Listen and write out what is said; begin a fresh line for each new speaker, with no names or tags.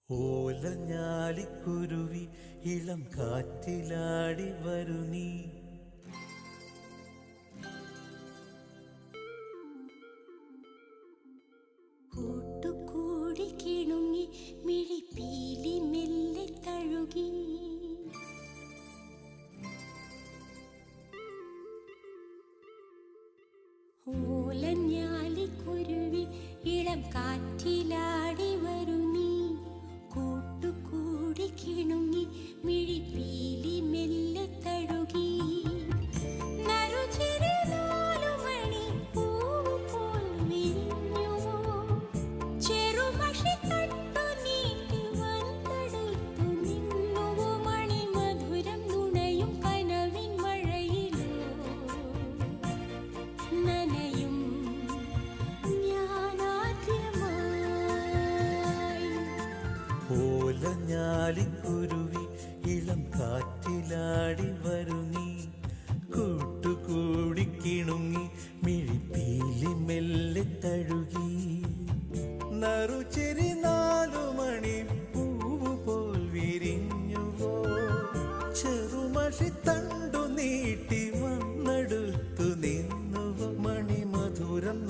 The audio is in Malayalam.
ഓലഞ്ഞാലിക്കുരുവി ഇളം കാറ്റിലാടി വരു നീ.
കൂട്ടുകൂടി കിണുങ്ങി മിഴിപ്പീലി മെല്ലെ തഴുകി. ഓലഞ്ഞാലിക്കുരുവി ഇളം കാറ്റിലാടി വരു നീ. കൂട്ടുകൂടി കിണുങ്ങി മിഴിപ്പീലി മെല്ലെ തഴുകി.
ഓലഞ്ഞാലിക്കുരുവി ഇളം കാറ്റിലാടി വരു നീ. കൂട്ടുകൂടി കിണുങ്ങി മിഴിപ്പീലി മെല്ലെ തഴുകി. നറുചിരി 4 മണി പൂവ് പോൽ വിരിഞ്ഞുവോ. ചെറുമഷി തണ്ടു നീട്ടി വന്നെടുത്തു നിന്നുവോ. മണിമധുരം